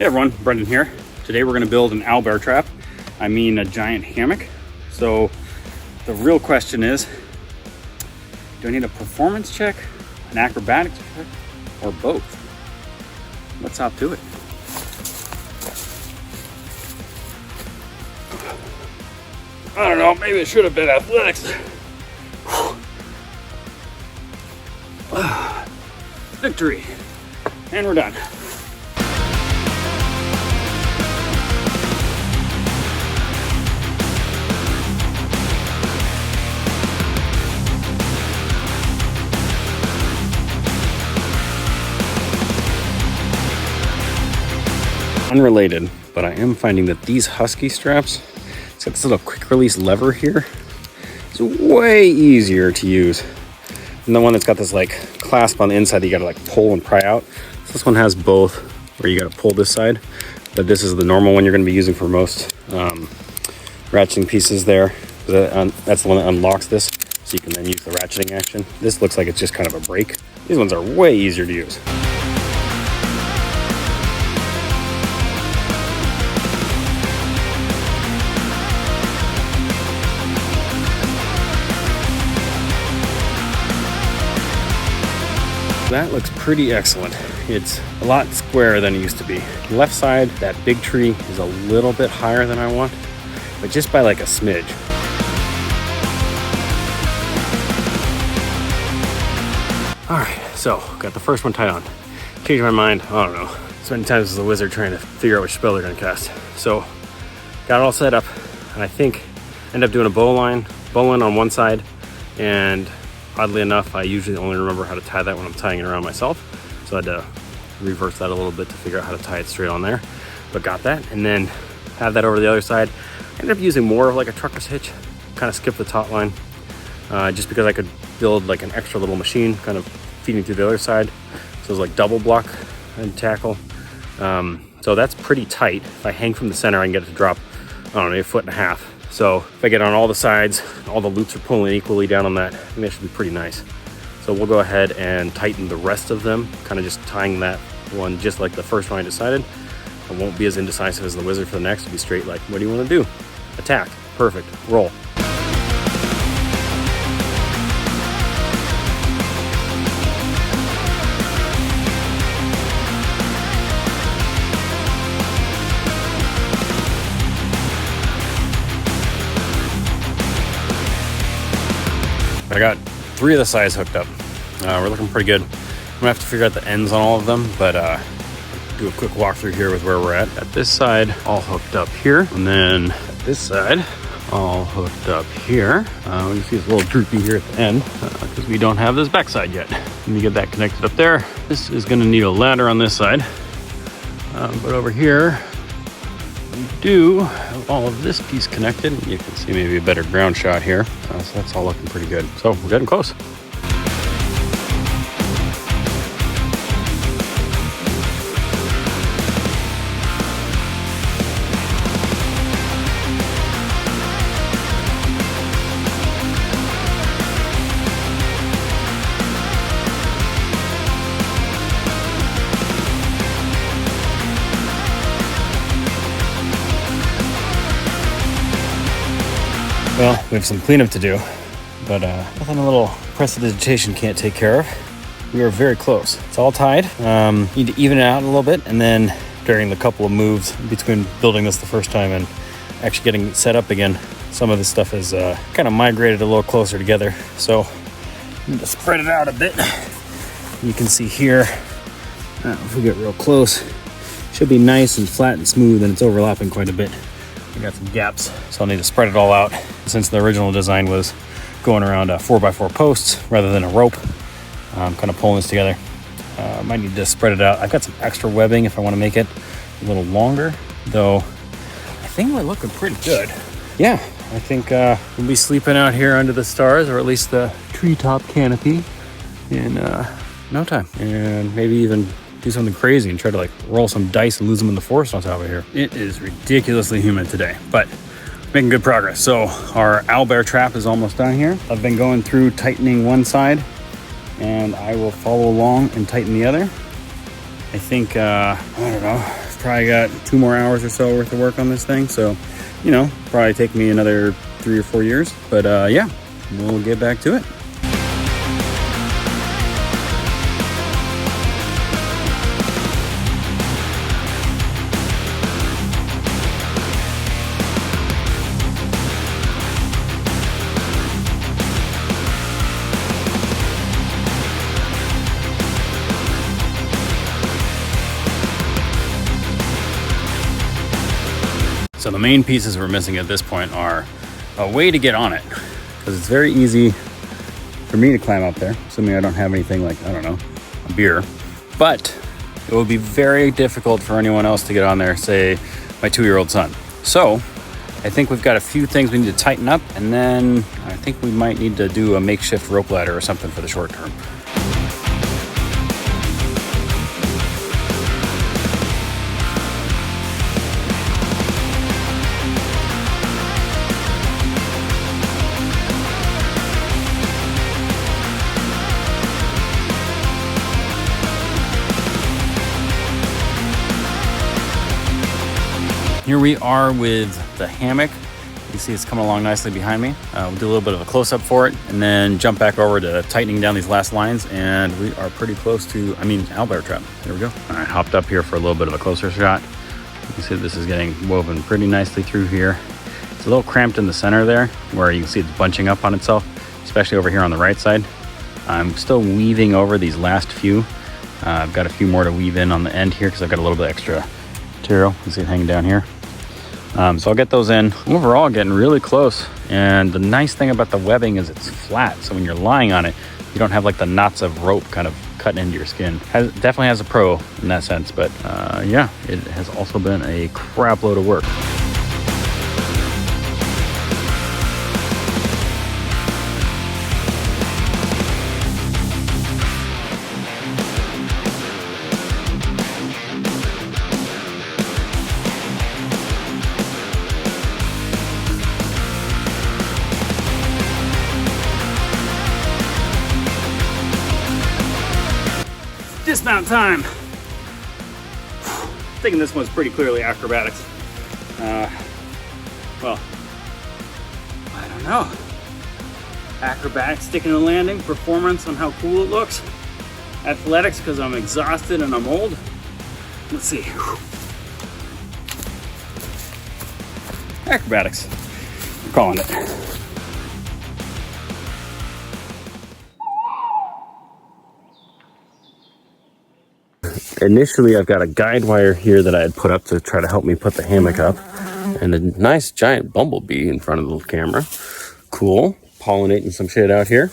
Hey everyone, Brendan here. Today we're going to build an owlbear trap. I mean a giant hammock. So the real question is, do I need a performance check, an acrobatics check, or both? Let's hop to it. I don't know, maybe it should have been athletics. Victory. And we're done. Unrelated, but I am finding that these Husky straps, it's got this little quick release lever here. It's way easier to use than the one that's got this like clasp on the inside that you gotta like pull and pry out. So this one has both, where you gotta pull this side, but this is the normal one you're gonna be using for most ratcheting pieces there. That's the one that unlocks this, so you can then use the ratcheting action. This looks like it's just kind of a brake. These ones are way easier to use. That looks pretty excellent. It's a lot squarer than it used to be. The left side, that big tree is a little bit higher than I want, but just by like a smidge. All right, so got the first one tied on. Changed my mind, I don't know. So many times as a wizard trying to figure out which spell they're gonna cast. So got it all set up, and I think end up doing a bowline on one side, and oddly enough, I usually only remember how to tie that when I'm tying it around myself. So I had to reverse that a little bit to figure out how to tie it straight on there. But got that, and then have that over to the other side. I ended up using more of like a trucker's hitch, kind of skip the top line, just because I could build like an extra little machine kind of feeding through the other side. So it was like double block and tackle. So that's pretty tight. If I hang from the center, I can get it to drop, I don't know, maybe 1.5 feet. So if I get on all the sides, all the loops are pulling equally down on that, I think that should be pretty nice. So we'll go ahead and tighten the rest of them, kind of just tying that one just like the first one I decided. I won't be as indecisive as the wizard for the next. It'll be straight like, what do you want to do? Attack, perfect, roll. I got 3 of the sides hooked up. We're looking pretty good. I'm gonna have to figure out the ends on all of them, but do a quick walkthrough here with where we're at. At this side, all hooked up here, and then at this side, all hooked up here. You see it's a little droopy here at the end because we don't have this back side yet. Let me get that connected up there. This is gonna need a ladder on this side, but over here, we do have all of this piece connected. You can see maybe a better ground shot here. So that's all looking pretty good. So we're getting close. Well, we have some cleanup to do, but nothing a little prestidigitation can't take care of. We are very close. It's all tied. Need to even it out a little bit, and then during the couple of moves between building this the first time and actually getting it set up again, some of this stuff has kind of migrated a little closer together. So need to spread it out a bit. You can see here, if we get real close, should be nice and flat and smooth, and it's overlapping quite a bit. We got some gaps, so I'll need to spread it all out. Since the original design was going around 4x4 posts rather than a rope, I'm kind of pulling this together. Might need to spread it out. I've got some extra webbing if I want to make it a little longer, though I think we're looking pretty good. Yeah, I think we'll be sleeping out here under the stars, or at least the treetop canopy, in no time. And maybe even do something crazy and try to like roll some dice and lose them in the forest on top of here. It is ridiculously humid today, but making good progress. So our owlbear trap is almost done here. I've been going through tightening one side, and I will follow along and tighten the other. I think, I don't know, probably got 2 more hours or so worth of work on this thing. So, you know, probably take me another 3 or 4 years. But yeah, we'll get back to it. So the main pieces we're missing at this point are a way to get on it, because it's very easy for me to climb up there, assuming I don't have anything like, I don't know, a beer. But it would be very difficult for anyone else to get on there, say my 2-year-old son. So I think we've got a few things we need to tighten up, and then I think we might need to do a makeshift rope ladder or something for the short term. Here we are with the hammock. You see it's coming along nicely behind me. We'll do a little bit of a close-up for it and then jump back over to tightening down these last lines, and we are pretty close to, owlbear trap. There we go. All right, hopped up here for a little bit of a closer shot. You can see this is getting woven pretty nicely through here. It's a little cramped in the center there where you can see it's bunching up on itself, especially over here on the right side. I'm still weaving over these last few. I've got a few more to weave in on the end here because I've got a little bit extra material. You can see it hanging down here. So I'll get those in. Overall, getting really close. And the nice thing about the webbing is it's flat. So when you're lying on it, you don't have like the knots of rope kind of cutting into your skin. Definitely has a pro in that sense. But yeah, it has also been a crap load of work. Dismount time. Thinking this one's pretty clearly acrobatics. Well, I don't know. Acrobatics, sticking the landing, performance on how cool it looks. Athletics because I'm exhausted and I'm old. Let's see. Acrobatics. I'm calling it. Initially, I've got a guide wire here that I had put up to try to help me put the hammock up, and a nice giant bumblebee in front of the camera. Cool. Pollinating some shit out here.